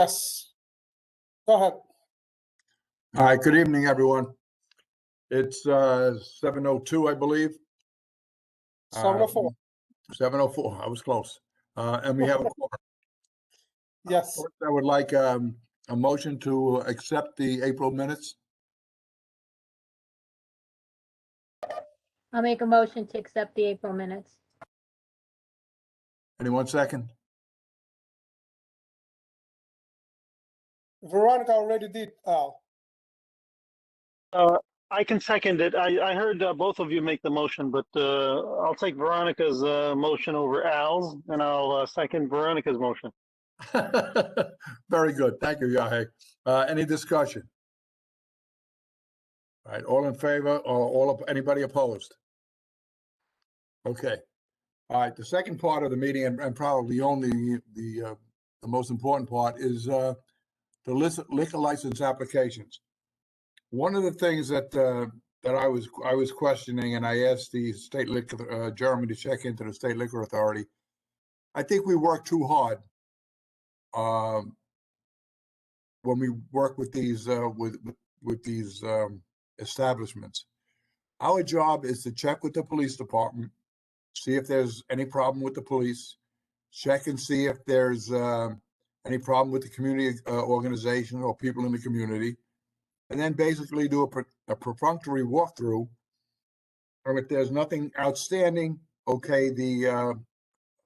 Yes. Go ahead. All right, good evening, everyone. It's 7:02, I believe. 7:04. 7:04, I was close. And we have a quorum. Yes. First, I would like a motion to accept the April minutes. I'll make a motion to accept the April minutes. Anyone second? Veronica already did, Al. I can second it. I heard both of you make the motion, but I'll take Veronica's motion over Al's, and I'll second Veronica's motion. Very good. Thank you, Yahe. Any discussion? All right, all in favor or anybody opposed? Okay. All right, the second part of the meeting, and probably only the most important part, is the liquor license applications. One of the things that I was questioning, and I asked the state liquor, Jeremy, to check into the state liquor authority. I think we work too hard when we work with these establishments. Our job is to check with the police department, see if there's any problem with the police, check and see if there's any problem with the community organization or people in the community, and then basically do a perfunctory walkthrough. Or if there's nothing outstanding, okay, the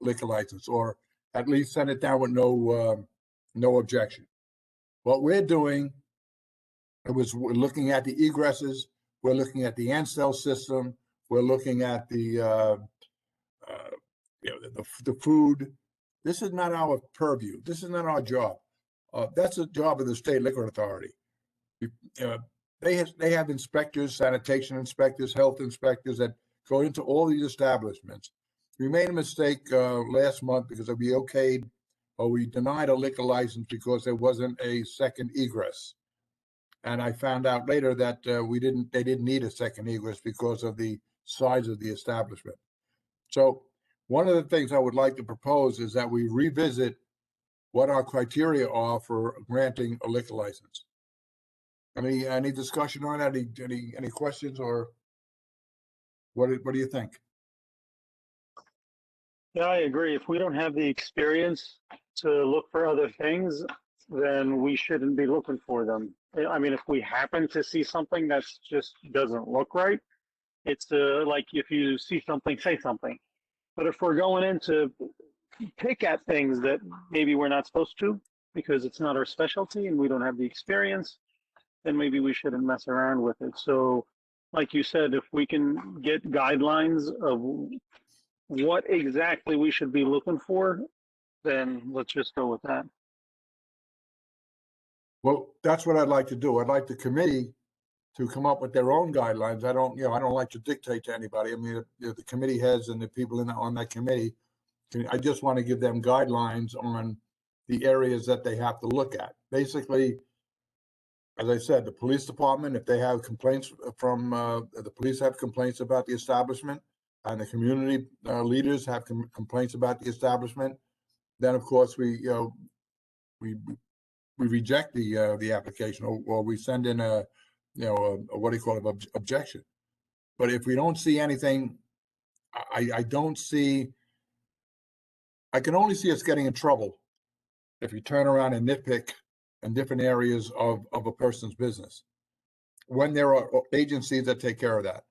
liquor license, or at least send it down with no objection. What we're doing we're looking at the egresses, we're looking at the Ansel system, we're looking at the the food. This is not our purview. This is not our job. That's the job of the state liquor authority. They have inspectors, sanitation inspectors, health inspectors that go into all these establishments. We made a mistake last month because we okayed or we denied a liquor license because there wasn't a second egress. And I found out later that they didn't need a second egress because of the size of the establishment. So one of the things I would like to propose is that we revisit what our criteria are for granting a liquor license. Any discussion on that? Any questions, or what do you think? Yeah, I agree. If we don't have the experience to look for other things, then we shouldn't be looking for them. I mean, if we happen to see something that just doesn't look right, it's like if you see something, say something. But if we're going in to pick at things that maybe we're not supposed to because it's not our specialty and we don't have the experience, then maybe we shouldn't mess around with it. So like you said, if we can get guidelines of what exactly we should be looking for, then let's just go with that. Well, that's what I'd like to do. I'd like the committee to come up with their own guidelines. I don't like to dictate to anybody. I mean, the committee heads and the people on that committee, I just want to give them guidelines on the areas that they have to look at. Basically, as I said, the police department, if they have complaints from the police have complaints about the establishment, and the community leaders have complaints about the establishment, then of course we reject the application, or we send in a what do you call it, objection. But if we don't see anything, I don't see. I can only see us getting in trouble if you turn around and nitpick in different areas of a person's business, when there are agencies that take care of that.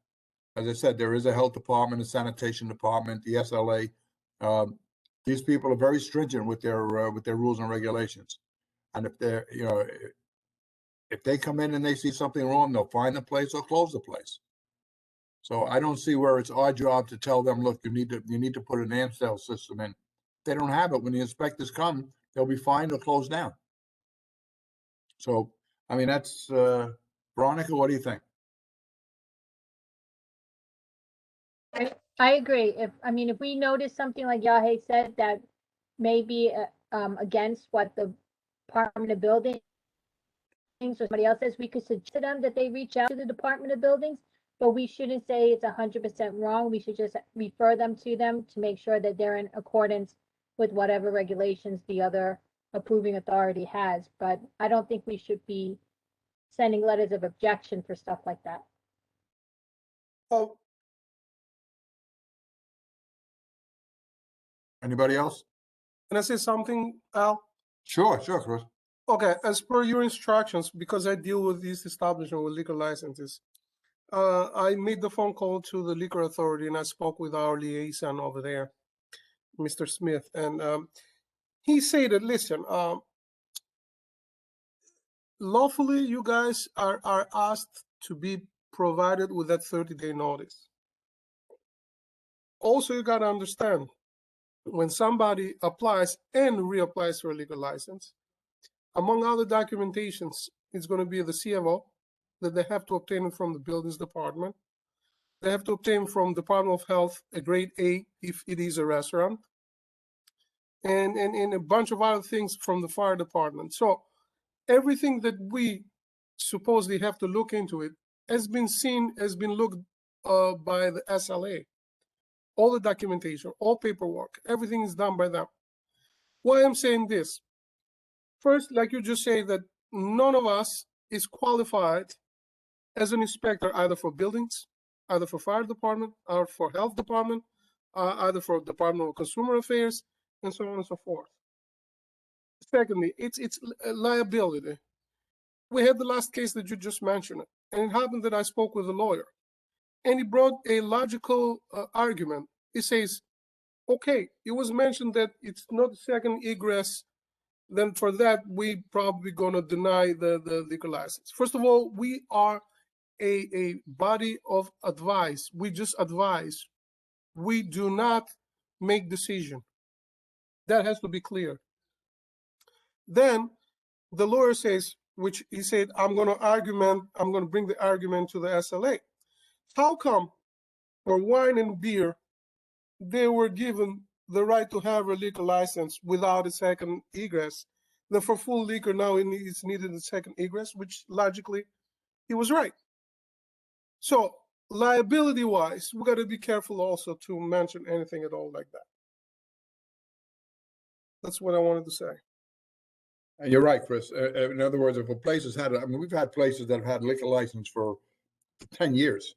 As I said, there is a health department, a sanitation department, the SLA. These people are very stringent with their rules and regulations. And if they're, if they come in and they see something wrong, they'll find the place or close the place. So I don't see where it's our job to tell them, look, you need to put an Ansel system in. If they don't have it, when the inspectors come, they'll be fined or closed down. So, I mean, that's Veronica, what do you think? I agree. If we notice something like Yahe said that may be against what the Department of Buildings or somebody else says, we could suggest to them that they reach out to the Department of Buildings, but we shouldn't say it's 100% wrong. We should just refer them to make sure that they're in accordance with whatever regulations the other approving authority has, but I don't think we should be sending letters of objection for stuff like that. Oh, Anybody else? can I say something, Al? Sure, Chris. Okay, as per your instructions, because I deal with this establishment with liquor licenses, I made the phone call to the liquor authority and I spoke with our liaison over there, Mr. Smith, and he said that, listen, lawfully you guys are asked to be provided with that 30-day notice. Also, you got to understand, when somebody applies and reapplies for a liquor license, among other documentations, it's going to be the CFO that they have to obtain from the buildings department. They have to obtain from Department of Health a grade A if it is a restaurant, and a bunch of other things from the fire department. So everything that we supposedly have to look into it has been looked by the SLA. All the documentation, all paperwork, everything is done by them. Why I'm saying this? First, like you just say, that none of us is qualified as an inspector, either for buildings, either for fire department, or for health department, either for Department of Consumer Affairs, and so on and so forth. Secondly, it's liability. We had the last case that you just mentioned, and it happened that I spoke with a lawyer, and he brought a logical argument. He says, okay, it was mentioned that it's not the second egress, then for that, we probably gonna deny the liquor license. First of all, we are a body of advice. We just advise. We do not make decision. That has to be clear. Then the lawyer says, which he said, I'm gonna bring the argument to the SLA. How come for wine and beer, they were given the right to have a liquor license without a second egress? Then for full liquor now it's needed a second egress, which logically he was right. So liability-wise, we got to be careful also to mention anything at all like that. That's what I wanted to say. And you're right, Chris. In other words, if a place has had, we've had places that have had liquor license for 10 years.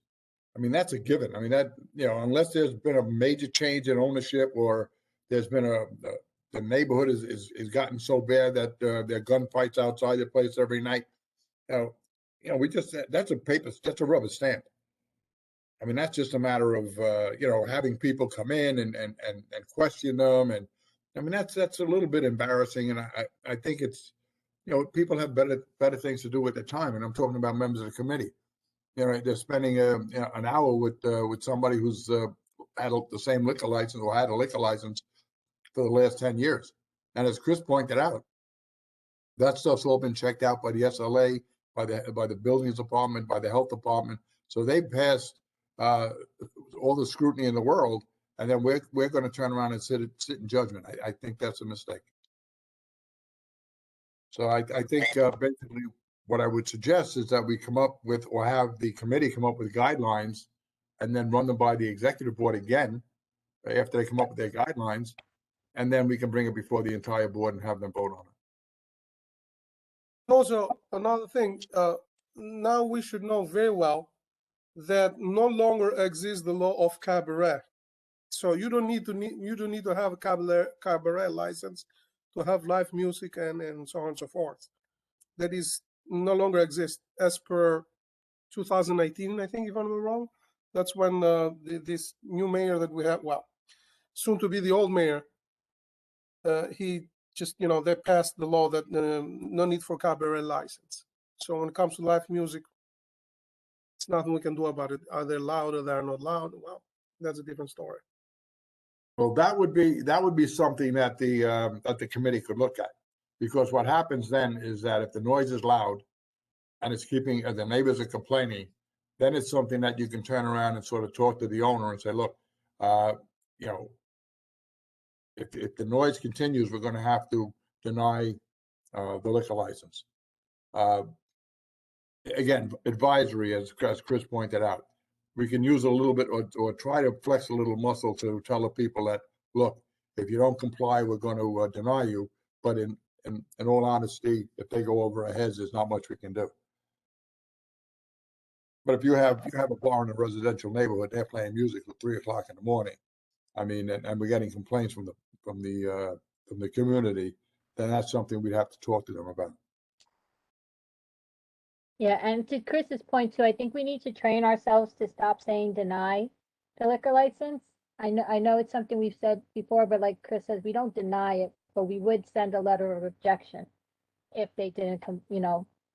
I mean, that's a given. I mean, that, unless there's been a major change in ownership or there's been the neighborhood is gotten so bad that there are gunfights outside the place every night. That's a rubber stamp. I mean, that's just a matter of, having people come in and question them. And I mean, that's a little bit embarrassing. And I think it's, people have better things to do with their time. And I'm talking about members of the committee. They're spending an hour with somebody who's had the same liquor license or had a liquor license for the last 10 years. And as Chris pointed out, that stuff's all been checked out by the SLA, by the buildings department, by the health department. So they passed all the scrutiny in the world, and then we're going to turn around and sit in judgment. I think that's a mistake. So I think basically what I would suggest is that we come up with, or have the committee come up with guidelines, and then run them by the executive board again after they come up with their guidelines, and then we can bring it before the entire board and have them vote on it. Also, another thing, now we should know very well that no longer exists the law of cabaret. So you don't need to have a cabaret license to have live music and so on and so forth. That is no longer exists as per 2019, I think, if I'm not wrong. That's when this new mayor that we have, well, soon to be the old mayor, he just, they passed the law that no need for cabaret license. So when it comes to live music, it's nothing we can do about it. Are they loud or they're not loud? Well, that's a different story. Well, that would be something that the committee could look at, because what happens then is that if the noise is loud and it's keeping, the neighbors are complaining, then it's something that you can turn around and sort of talk to the owner and say, look, if the noise continues, we're going to have to deny the liquor license. Again, advisory, as Chris pointed out, we can use a little bit or try to flex a little muscle to tell the people that, look, if you don't comply, we're going to deny you. But in all honesty, if they go over our heads, there's not much we can do. But if you have a bar in a residential neighborhood, they're playing music till 3 o'clock in the morning. I mean, and we're getting complaints from the community, then that's something we'd have to talk to them about. Yeah, and to Chris's point too, I think we need to train ourselves to stop saying deny the liquor license. I know it's something we've said before, but like Chris says, we don't deny it, but we would send a letter of objection if they didn't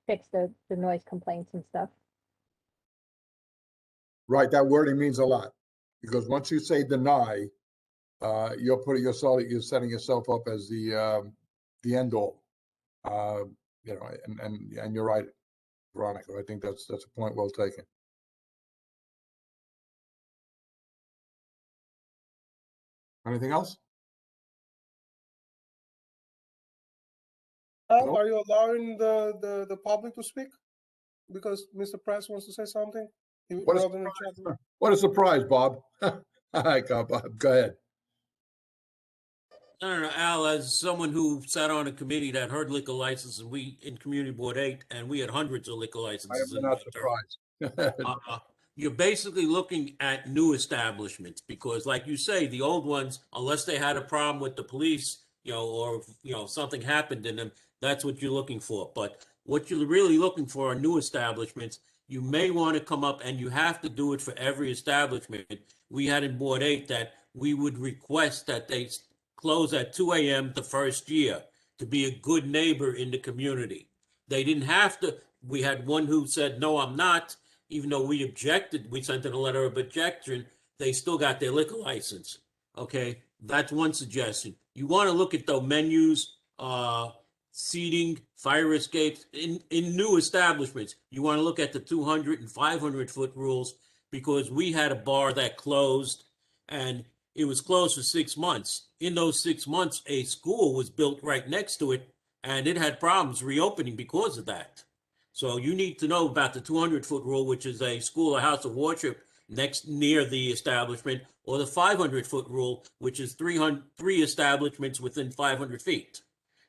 fix the noise complaints and stuff. Right, that wording means a lot, because once you say deny, you're setting yourself up as the end all. And you're right, Veronica. I think that's a point well taken. Anything else? Al, Nope. are you allowing the public to speak? Because Mr. Press wants to say something. He What wrote in the chat. What a surprise, Bob. All right, Bob, go ahead. I don't know, Al, as someone who sat on a committee that heard liquor licenses, we in Community Board 8, and we had hundreds of liquor I am licenses. not surprised. You're basically looking at new establishments because, like you say, the old ones, unless they had a problem with the police, or something happened in them, that's what you're looking for. But what you're really looking for are new establishments. You may want to come up, and you have to do it for every establishment. We had in Board 8 that we would request that they close at 2 a.m. the first year to be a good neighbor in the community. They didn't have to. We had one who said, no, I'm not. Even though we objected, we sent in a letter of objection, they still got their liquor license. Okay, that's one suggestion. You want to look at the menus, seating, fire escapes in new establishments. You want to look at the 200 and 500 foot rules because we had a bar that closed and it was closed for 6 months. In those 6 months, a school was built right next to it and it had problems reopening because of that. So you need to know about the 200 foot rule, which is a school or house of worship near the establishment, or the 500 foot rule, which is 3 establishments within 500 feet.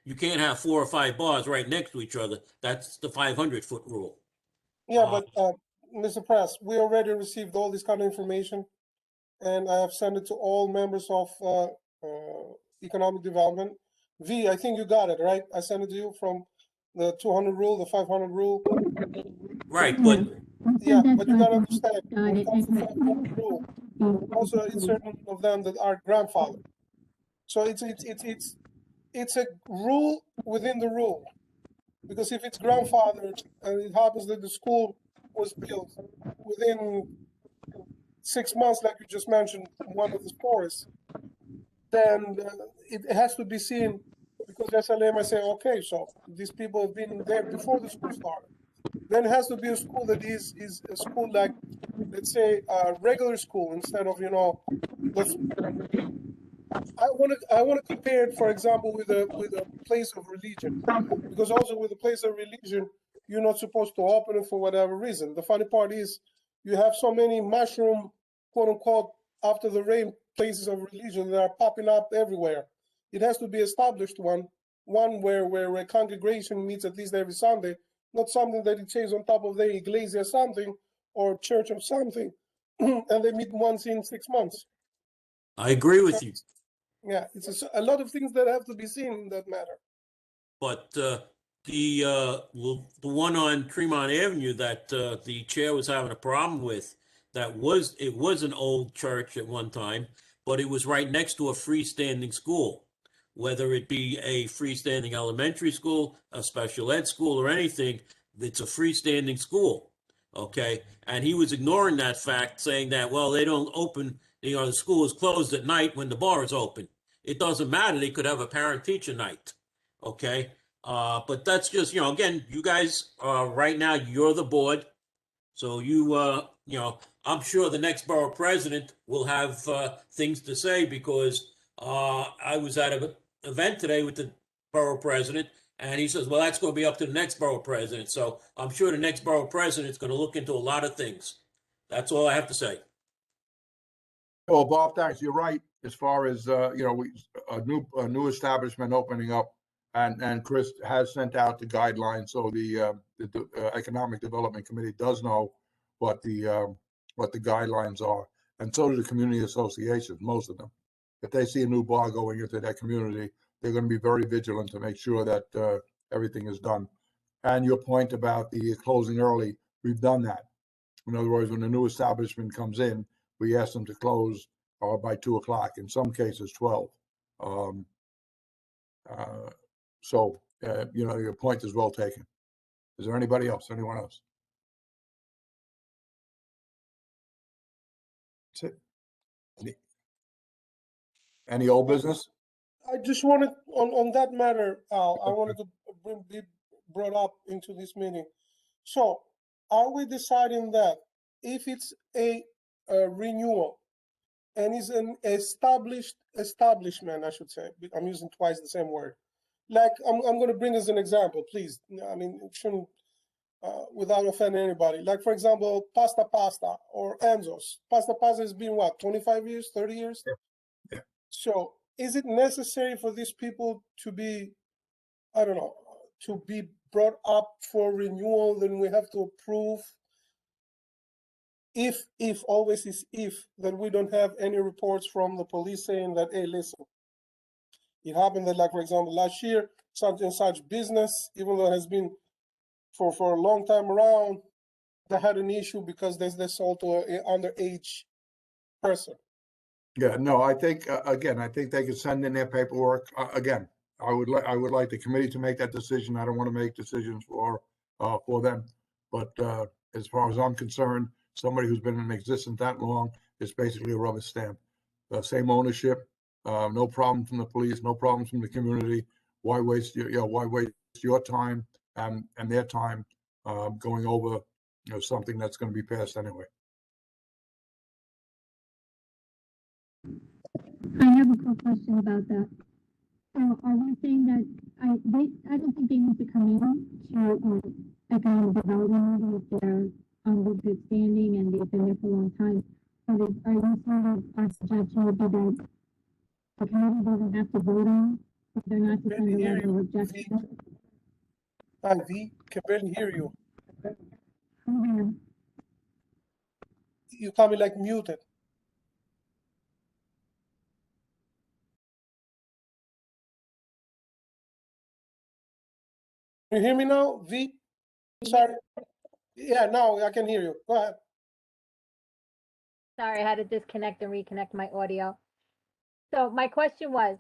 You can't have 4 or 5 bars right next to each other. That's the 500 foot rule. Yeah, but Mr. Press, we already received all this kind of information, and I have sent it to all members of economic development. V, I think you got it, right? I sent it to you from the 200 rule, the 500 rule. Right, but Yeah, but you gotta understand, when it comes to 500 rule, also it's certain of them that are grandfathered. So it's a rule within the rule. Because if it's grandfathered and it happens that the school was built within 6 months, like you just mentioned, one of the stores, then it has to be seen because SLA might say, okay, so these people have been there before the school started. Then it has to be a school that is a school like, let's say, a regular school instead of, let's. I want to compare it, for example, with a place of religion, because also with a place of religion, you're not supposed to open it for whatever reason. The funny part is, you have so many mushroom, quote unquote, after the rain places of religion that are popping up everywhere. It has to be established one where a congregation meets at least every Sunday, not something that it says on top of the iglesia something or church of something, and they meet once in 6 months. I agree with you. Yeah, it's a lot of things that have to be seen in that matter. But the one on Tremont Avenue that the chair was having a problem with, it was an old church at one time, but it was right next to a freestanding school. Whether it be a freestanding elementary school, a special ed school, or anything, it's a freestanding school. Okay, and he was ignoring that fact, saying that, well, they don't open. The school is closed at night when the bar is open. It doesn't matter. They could have a parent-teacher night. Okay. But that's just, again, you guys, right now, you're the board. So I'm sure the next borough president will have things to say because I was at an event today with the borough president and he says, well, that's going to be up to the next borough president. So I'm sure the next borough president is going to look into a lot of things. That's all I have to say. Well, Bob, thanks. You're right. As far as, a new establishment opening up, And Chris has sent out the guidelines, so the Economic Development Committee does know what the guidelines are, and so do the community associations, most of them. If they see a new bar going into that community, they're going to be very vigilant to make sure that everything is done. And your point about the closing early, we've done that. In other words, when a new establishment comes in, we ask them to close by 2 o'clock, in some cases 12. So, your point is well taken. Is there anybody else? Anyone else? That's it. Any old business? I just wanted, on that matter, Al, I wanted to be brought up into this meeting. So are we deciding that if it's a renewal and is an establishment, I should say, I'm using twice the same word. Like, I'm going to bring as an example, please. I mean, it shouldn't, without offending anybody. Like, for example, Pasta or Enzo's. Pasta has been what, 25 years, 30 years? Yeah. So is it necessary for these people to be, I don't know, to be brought up for renewal? Then we have to approve, if always is if, that we don't have any reports from the police saying that, hey, listen, it happened that, like, for example, last year, such and such business, even though it has been for a long time around, they had an issue because they sold to an underage person. Yeah, no, I think, again, I think they could send in their paperwork. Again, I would like the committee to make that decision. I don't want to make decisions for them. But as far as I'm concerned, somebody who's been in existence that long is basically a rubber stamp. Same ownership, no problem from the police, no problems from the community. Why waste your time and their time going over something that's going to be passed anyway? I have a quick question about that. So are we saying that I don't think they need to come in to economic development meeting if they're on good standing and they've been there for a long time? But are we saying that our suggestion would be that the committee doesn't have to vote on if they're not to send a letter of objection? V, can barely hear you. You coming like muted. You hear me now, V? Sorry. Yeah, now I can hear you. Go ahead. Sorry, I had to disconnect and reconnect my audio. So my question was,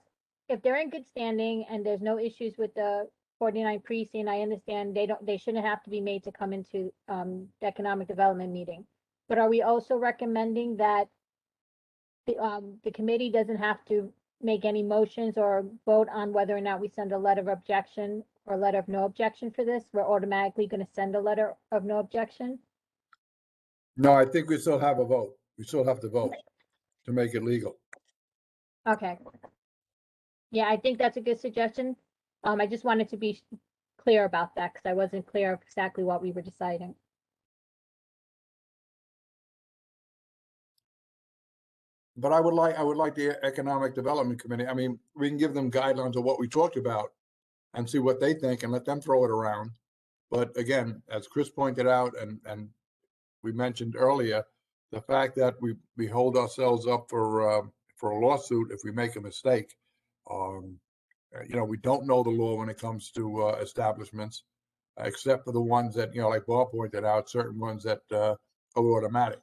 if they're in good standing and there's no issues with the 49 precinct, I understand they shouldn't have to be made to come into the economic development meeting. But are we also recommending that the committee doesn't have to make any motions or vote on whether or not we send a letter of objection or a letter of no objection for this? We're automatically going to send a letter of no objection? No, I think we still have a vote. We still have to vote to make it legal. Okay. Yeah, I think that's a good suggestion. I just wanted to be clear about that because I wasn't clear of exactly what we were deciding. But I would like the Economic Development Committee. I mean, we can give them guidelines of what we talked about and see what they think and let them throw it around. But again, as Chris pointed out, and we mentioned earlier, the fact that we hold ourselves up for a lawsuit if we make a mistake. We don't know the law when it comes to establishments, except for the ones that, like Bob pointed out, certain ones that are automatic.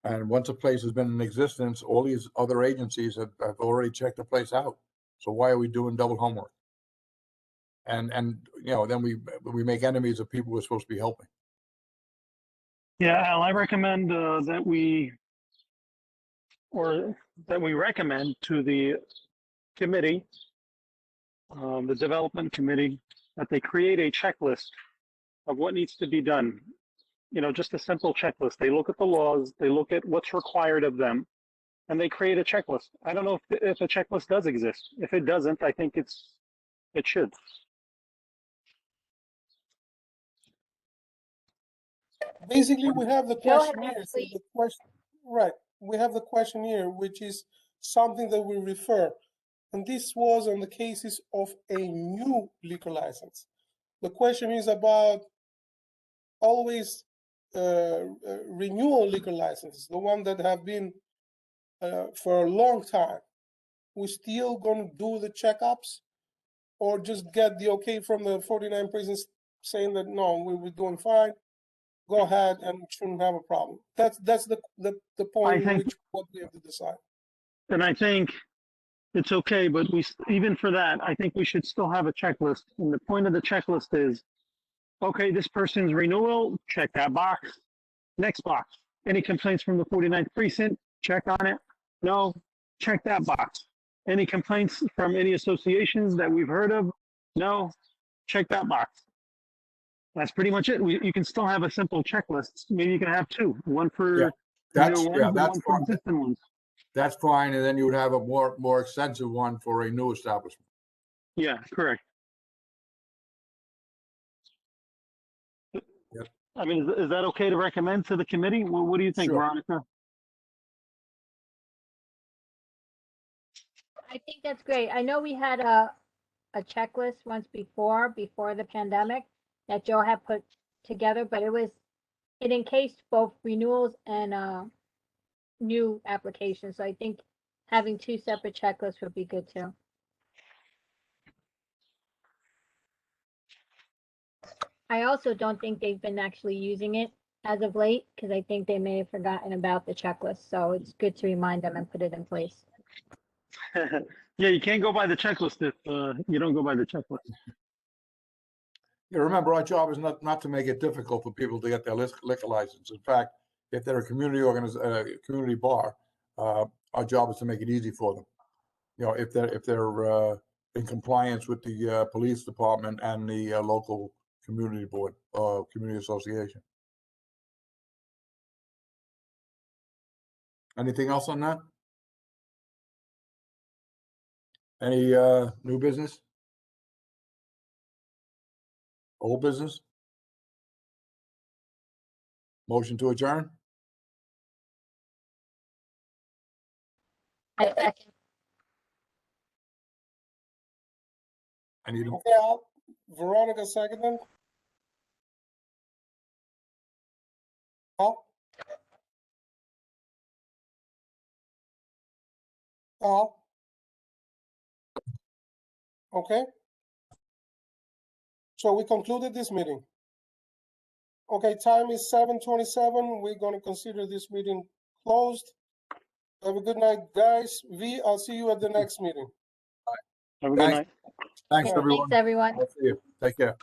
And once a place has been in existence, all these other agencies have already checked the place out. So why are we doing double homework? And then we make enemies of people we're supposed to be helping. Yeah, Al, I recommend that we recommend to the committee, the development committee, that they create a checklist of what needs to be done. Just a simple checklist. They look at the laws, they look at what's required of them, and they create a checklist. I don't know if a checklist does exist. If it doesn't, I think it should. Basically, we have the questionnaire. actually- Right. We have the questionnaire, which is something that we refer. And this was on the cases of a new liquor license. The question is about always renewal liquor licenses, the one that have been for a long time. We still gonna do the checkups, or just get the okay from the 49 prisons saying that no, we're doing fine. Go ahead and shouldn't have a problem. That's the point in think- which what we have to decide. And I think it's okay, but even for that, I think we should still have a checklist. And the point of the checklist is, okay, this person's renewal, check that box. Next box. Any complaints from the 49th precinct? Check on it. No, check that box. Any complaints from any associations that we've heard of? No, check that box. That's pretty much it. You can still have a simple checklist. Maybe you can have two, one for Yeah, that's, new ones yeah, and that's one for fine. existing ones. That's fine, and then you would have a more extensive one for a new establishment. Yeah, correct. Yep. I mean, is that okay to recommend to the committee? Well, what do you think, Sure. Veronica? I think that's great. I know we had a checklist once before the pandemic, that Joe had put together, but it encased both renewals and new applications. So I think having two separate checklists would be good too. I also don't think they've been actually using it as of late, because I think they may have forgotten about the checklist. So it's good to remind them and put it in place. Yeah, you can't go by the checklist if you don't go by the checklist. Yeah, remember, our job is not to make it difficult for people to get their liquor license. In fact, if they're a community bar, our job is to make it easy for them. You know, if they're in compliance with the police department and the local community board, community association. Anything else on that? Any new business? Old business? Motion to adjourn? I second. I need a Okay, Veronica seconded. Al? Al? Okay. So we concluded this meeting. Okay, time is 7:27. We're gonna consider this meeting closed. Have a good night, guys. V, I'll see you at the next meeting. Have a good Thanks. night. Thanks, Yeah. everyone. Thanks, everyone. I'll see you. Take care.